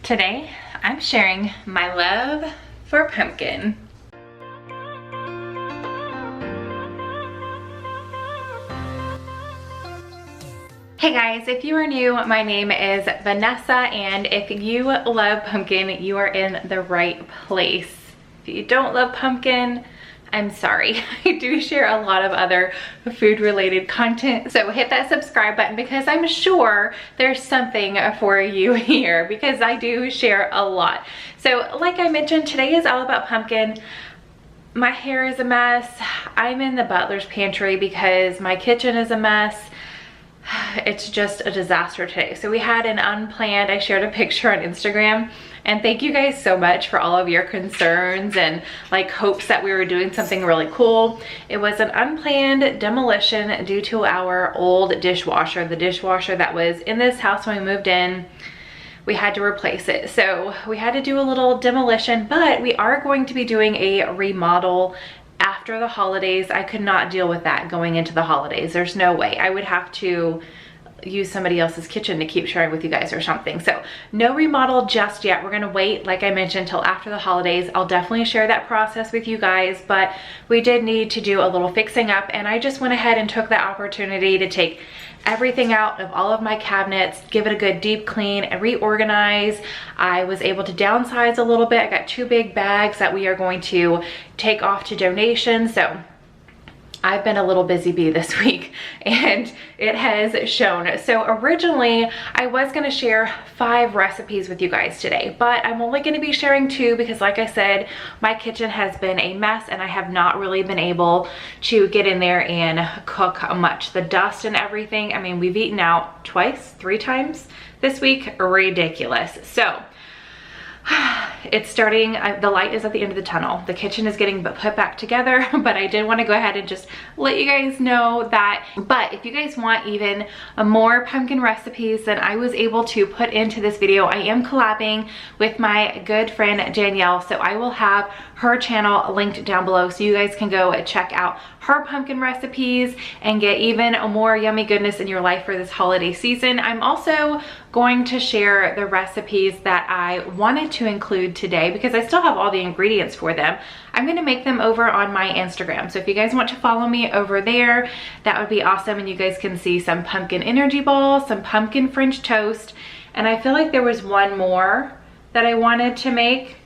Today, I'm sharing my love for pumpkin. Hey guys, if you are new, my name is Vanessa, and if you love pumpkin, you are in the right place. If you don't love pumpkin, I'm sorry. I do share a lot of other food related content, so hit that subscribe button because I'm sure there's something for you here because I do share a lot. So like I mentioned, today is all about pumpkin. My hair is a mess. I'm in the butler's pantry because my kitchen is a mess. It's just a disaster today. So we had an unplanned, I shared a picture on Instagram, and thank you guys so much for all of your concerns and like hopes that we were doing something really cool. It was an unplanned demolition due to our old dishwasher, the dishwasher that was in this house when we moved in. We had to replace it. So we had to do a little demolition, but we are going to be doing a remodel after the holidays. I could not deal with that going into the holidays. There's no way. I would have to use somebody else's kitchen to keep sharing with you guys or something. So no remodel just yet. We're gonna wait, like I mentioned, till after the holidays. I'll definitely share that process with you guys, but we did need to do a little fixing up, and I just went ahead and took that opportunity to take everything out of all of my cabinets, give it a good deep clean and reorganize. I was able to downsize a little bit. I got 2 big bags that we are going to take off to donations. So I've been a little busy bee this week and it has shown. So originally I was going to share 5 recipes with you guys today, but I'm only going to be sharing 2 because like I said, my kitchen has been a mess and I have not really been able to get in there and cook much. The dust and everything, I mean, we've eaten out twice, 3 times this week, ridiculous. So it's starting, the light is at the end of the tunnel. The kitchen is getting put back together, but I did want to go ahead and just let you guys know that. But if you guys want even more pumpkin recipes than I was able to put into this video, I am collabing with my good friend Danielle. So I will have her channel linked down below so you guys can go check out her pumpkin recipes and get even more yummy goodness in your life for this holiday season. I'm also going to share the recipes that I wanted to include today because I still have all the ingredients for them. I'm going to make them over on my Instagram. So if you guys want to follow me over there, that would be awesome. And you guys can see some pumpkin energy balls, some pumpkin French toast. And I feel like there was one more that I wanted to make,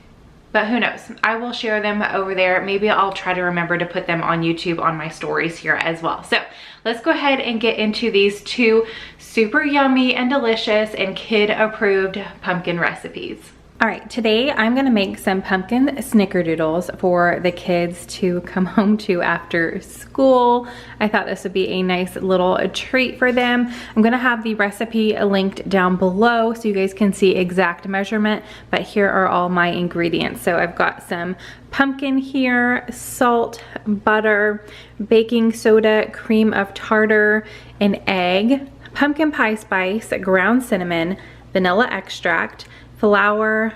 but who knows? I will share them over there. Maybe I'll try to remember to put them on YouTube on my stories here as well. So let's go ahead and get into these 2 super yummy and delicious and kid approved pumpkin recipes. All right, today I'm gonna make some pumpkin snickerdoodles for the kids to come home to after school. I thought this would be a nice little treat for them. I'm gonna have the recipe linked down below so you guys can see exact measurement, but here are all my ingredients. So I've got some pumpkin here, salt, butter, baking soda, cream of tartar, an egg, pumpkin pie spice, ground cinnamon, vanilla extract, flour,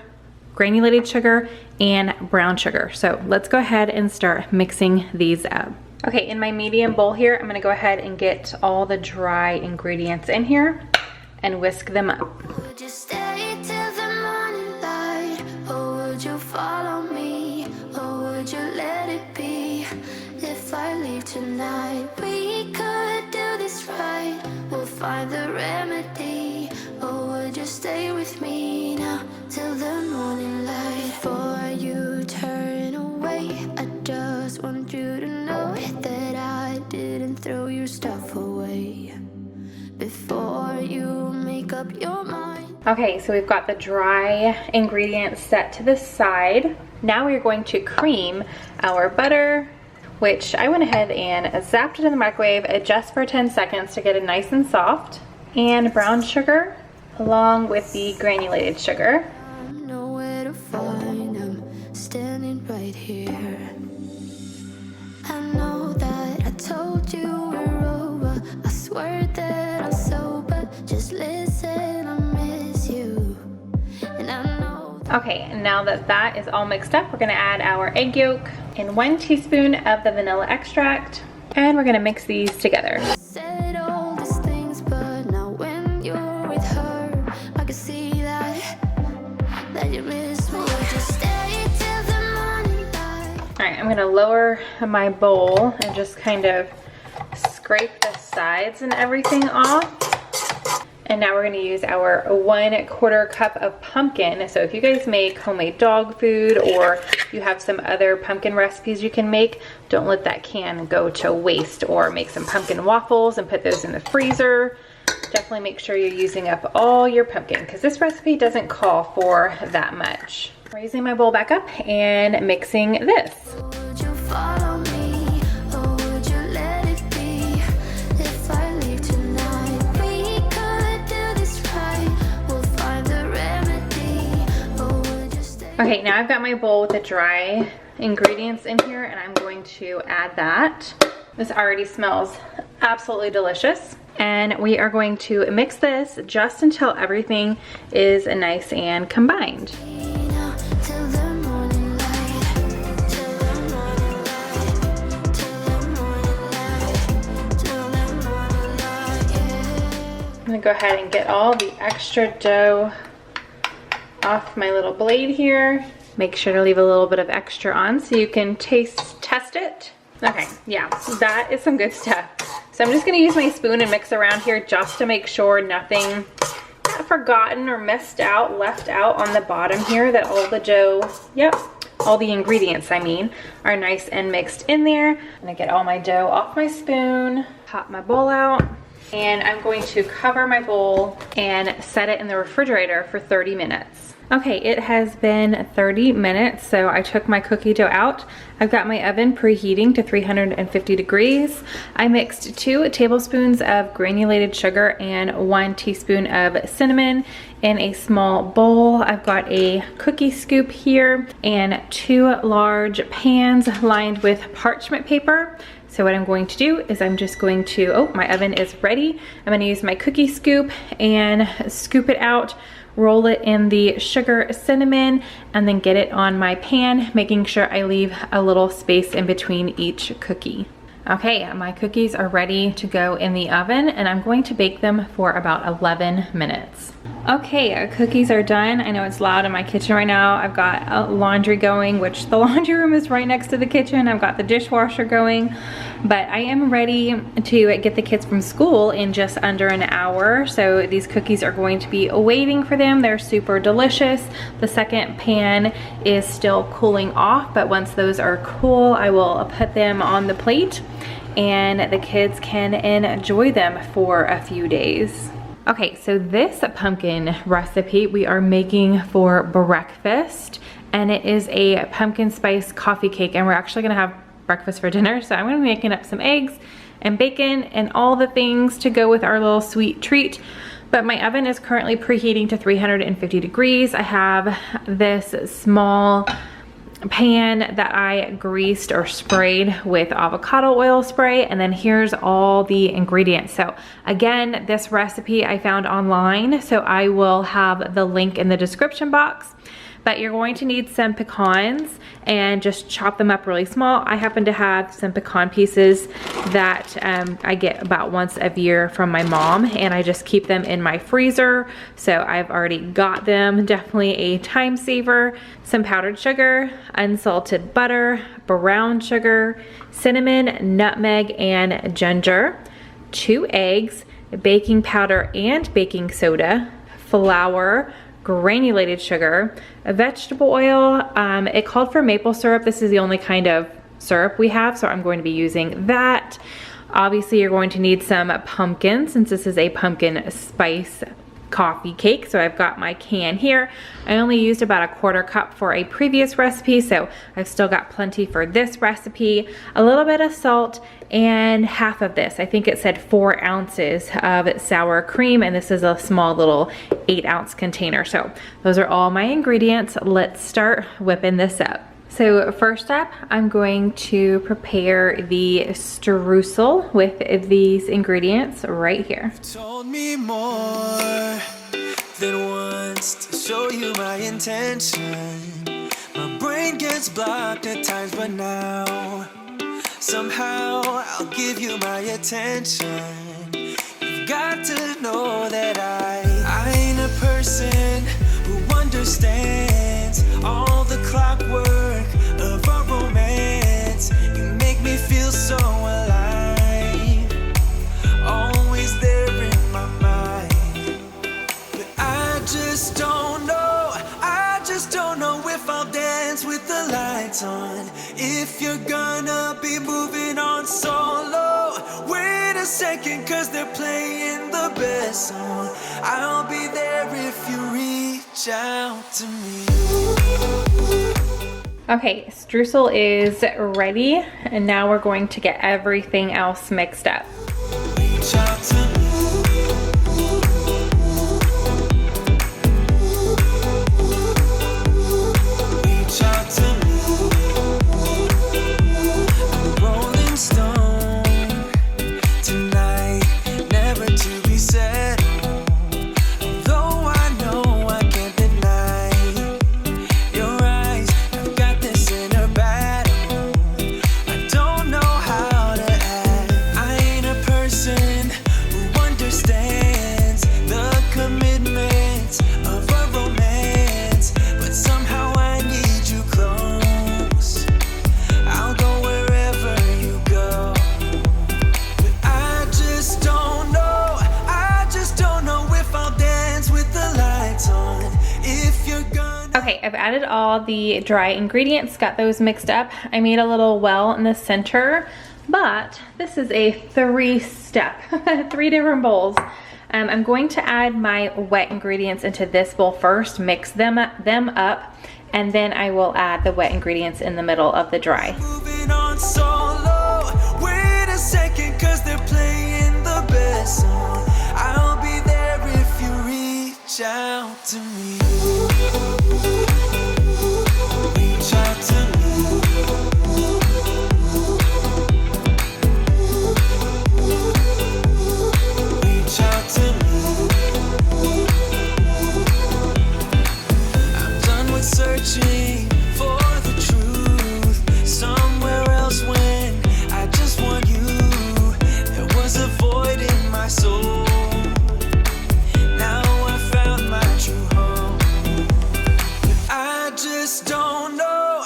granulated sugar, and brown sugar. So let's go ahead and start mixing these up. Okay, in my medium bowl here, I'm gonna go ahead and get all the dry ingredients in here and whisk them up. Would you stay till the morning light, or would you follow me, or would you let it be? If I leave tonight, we could do this right. We'll find the remedy, or would you stay with me now till the morning light? Before you turn away, I just want you to know that I didn't throw your stuff away. Before you make up your mind. Okay, so we've got the dry ingredients set to the side. Now we're going to cream our butter, which I went ahead and zapped it in the microwave just for 10 seconds to get it nice and soft, and brown sugar along with the granulated sugar. I know where to find them, standing right here. I know that I told you we're over. I swear that I'm sober. Just listen, I miss you. And I know. Okay, now that that is all mixed up, we're gonna add our egg yolk and 1 teaspoon of the vanilla extract, and we're gonna mix these together. Said all these things, but now when you're with her, I can see that I'm gonna lower my bowl and just kind of scrape the sides and everything off. And now we're gonna use our 1/4 cup of pumpkin. So if you guys make homemade dog food or you have some other pumpkin recipes you can make, don't let that can go to waste, or make some pumpkin waffles and put those in the freezer. Definitely make sure you're using up all your pumpkin, because this recipe doesn't call for that much. Raising my bowl back up and mixing this. Would you follow me, or would you let it be? If I leave tonight, we could do this right. We'll find the remedy, or would you stay? Okay, now I've got my bowl with the dry ingredients in here, and I'm going to add that. This already smells absolutely delicious. And we are going to mix this just until everything is nice and combined. Till the morning light, till the morning light, till the morning light, till the morning light, yeah. I'm gonna go ahead and get all the extra dough off my little blade here. Make sure to leave a little bit of extra on so you can test it. Okay, yeah, that is some good stuff. So I'm just gonna use my spoon and mix around here just to make sure nothing got forgotten or missed out, left out on the bottom here, that all the dough, yep, all the ingredients, I mean, are nice and mixed in there. I'm gonna get all my dough off my spoon, pop my bowl out, and I'm going to cover my bowl and set it in the refrigerator for 30 minutes. Okay, it has been 30 minutes, so I took my cookie dough out. I've got my oven preheating to 350 degrees. I mixed 2 tablespoons of granulated sugar and 1 teaspoon of cinnamon in a small bowl. I've got a cookie scoop here and 2 large pans lined with parchment paper. So what I'm going to do is I'm just going to, oh, my oven is ready. I'm gonna use my cookie scoop and scoop it out, roll it in the sugar cinnamon, and then get it on my pan, making sure I leave a little space in between each cookie. Okay, my cookies are ready to go in the oven, and I'm going to bake them for about 11 minutes. Okay, our cookies are done. I know it's loud in my kitchen right now. I've got laundry going, which the laundry room is right next to the kitchen. I've got the dishwasher going, but I am ready to get the kids from school in just under an hour. So these cookies are going to be waiting for them. They're super delicious. The second pan is still cooling off, but once those are cool, I will put them on the plate and the kids can enjoy them for a few days. Okay, so this pumpkin recipe we are making for breakfast, and it is a pumpkin spice coffee cake, and we're actually gonna have breakfast for dinner. So I'm gonna be making up some eggs and bacon and all the things to go with our little sweet treat. But my oven is currently preheating to 350 degrees. I have this small pan that I greased or sprayed with avocado oil spray, and then here's all the ingredients. So again, this recipe I found online, so I will have the link in the description box. But you're going to need some pecans and just chop them up really small. I happen to have some pecan pieces that I get about once a year from my mom, and I just keep them in my freezer. So I've already got them, definitely a time saver. Some powdered sugar, unsalted butter, brown sugar, cinnamon, nutmeg, and ginger, 2 eggs, baking powder and baking soda, flour, granulated sugar, vegetable oil. It called for maple syrup. This is the only kind of syrup we have, so I'm going to be using that. Obviously, you're going to need some pumpkin, since this is a pumpkin spice coffee cake. So I've got my can here. I only used about 1/4 cup for a previous recipe, so I've still got plenty for this recipe. A little bit of salt and half of this. I think it said 4 ounces of sour cream, and this is a small little 8-ounce container. So those are all my ingredients. Let's start whipping this up. So first up, I'm going to prepare the streusel with these ingredients right here. Told me more than once to show you my intention. My brain gets blocked at times, but now somehow I'll give you my attention. You've got to know that I ain't a person who understands all the clockwork of our romance. dance with the lights on. If you're gonna be moving on solo, wait a second, cause they're playing the best song. I'll be there if you reach out to me. Okay, streusel is ready, and now we're going to get everything else mixed up. Reach out to me. Reach out to me. I'm a rolling stone tonight, never to be settled. Though I know I can't deny your eyes, I've got this inner battle. I don't know how to act. I ain't a person who understands the commitments of a romance, but somehow I need you close. I'll go wherever you go. But I just don't know if I'll dance with the lights on. If you're gonna. Okay, I've added all the dry ingredients, got those mixed up. I made a little well in the center, but this is a 3-step, 3 different bowls. I'm going to add my wet ingredients into this bowl first, mix them up, and then I will add the wet ingredients in the middle of the dry. Moving on solo. Wait a second, cause they're playing the best song. I'll be there if you reach out to me. Reach out to me. Reach out to me. I'm done with searching for the truth somewhere else when I just want you. There was a void in my soul. Now I found my true home. But I just don't know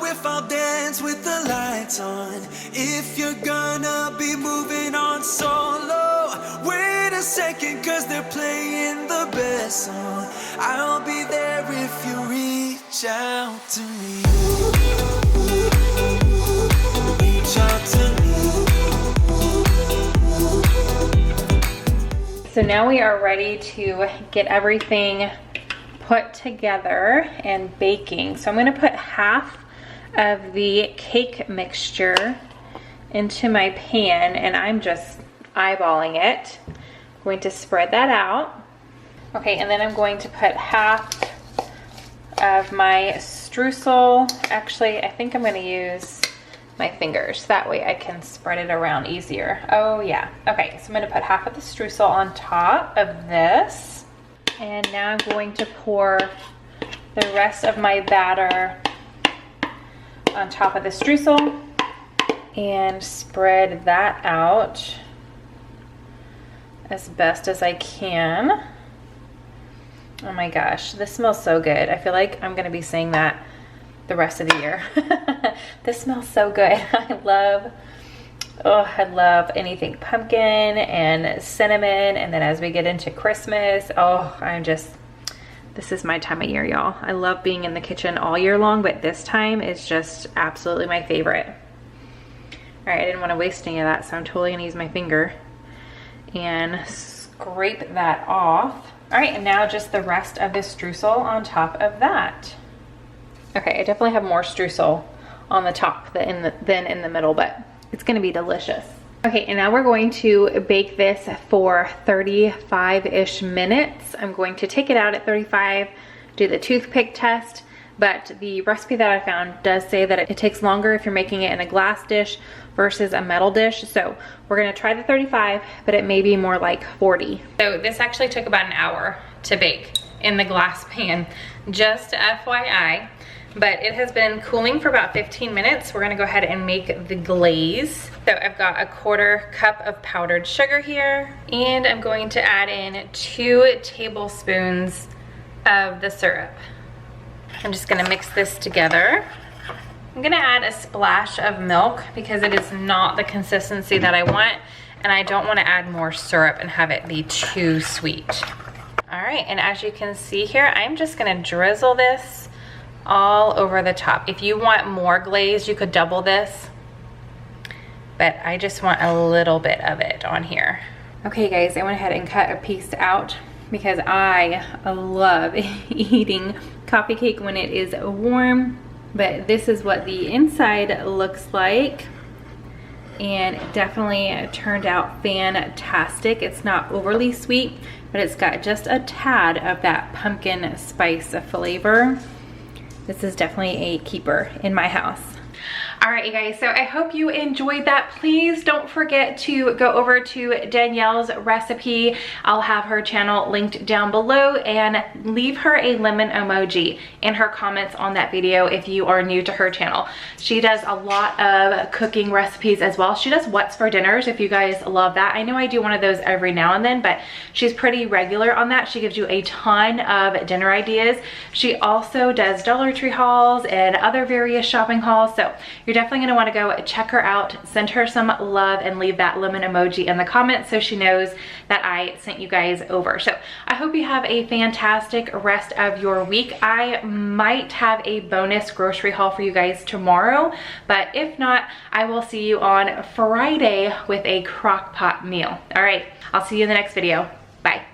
if I'll dance with the lights on. If you're gonna be moving on solo, wait a second, cause they're playing the best song. I'll be there if you reach out to me. Reach out to me. So now we are ready to get everything put together and baking. So I'm gonna put half of the cake mixture into my pan, and I'm just eyeballing it. I'm going to spread that out. Okay, and then I'm going to put half of my streusel. Actually, I think I'm gonna use my fingers. That way I can spread it around easier. Oh yeah, okay, so I'm gonna put half of the streusel on top of this. And now I'm going to pour the rest of my batter on top of the streusel and spread that out as best as I can. Oh my gosh, this smells so good. I feel like I'm gonna be saying that the rest of the year. This smells so good. I love anything pumpkin and cinnamon, and then as we get into Christmas, this is my time of year, y'all. I love being in the kitchen all year long, but this time is just absolutely my favorite. All right, I didn't want to waste any of that, so I'm totally gonna use my finger and scrape that off. All right, and now just the rest of this streusel on top of that. Okay, I definitely have more streusel on the top than in the middle, but it's gonna be delicious. Okay, and now we're going to bake this for 35-ish minutes. I'm going to take it out at 35, do the toothpick test, but the recipe that I found does say that it takes longer if you're making it in a glass dish versus a metal dish. So we're gonna try the 35, but it may be more like 40. So this actually took about an hour to bake in the glass pan, just FYI. But it has been cooling for about 15 minutes. We're gonna go ahead and make the glaze. So I've got a 1/4 cup of powdered sugar here, and I'm going to add in 2 tablespoons of the syrup. I'm just gonna mix this together. I'm gonna add a splash of milk because it is not the consistency that I want, and I don't wanna add more syrup and have it be too sweet. All right, and as you can see here, I'm just gonna drizzle this all over the top. If you want more glaze, you could double this, but I just want a little bit of it on here. Okay guys, I went ahead and cut a piece out because I love eating coffee cake when it is warm, but this is what the inside looks like, and it definitely turned out fantastic. It's not overly sweet, but it's got just a tad of that pumpkin spice flavor. This is definitely a keeper in my house. All right, you guys, so I hope you enjoyed that. Please don't forget to go over to Danielle's recipe. I'll have her channel linked down below, and leave her a lemon emoji in her comments on that video if you are new to her channel. She does a lot of cooking recipes as well. She does what's for dinners, if you guys love that. I know I do one of those every now and then, but she's pretty regular on that. She gives you a ton of dinner ideas. She also does Dollar Tree hauls and other various shopping hauls, so you're definitely going to want to go check her out, send her some love, and leave that lemon emoji in the comments so she knows that I sent you guys over. So I hope you have a fantastic rest of your week. I might have a bonus grocery haul for you guys tomorrow, but if not, I will see you on Friday with a crock pot meal. All right, I'll see you in the next video. Bye.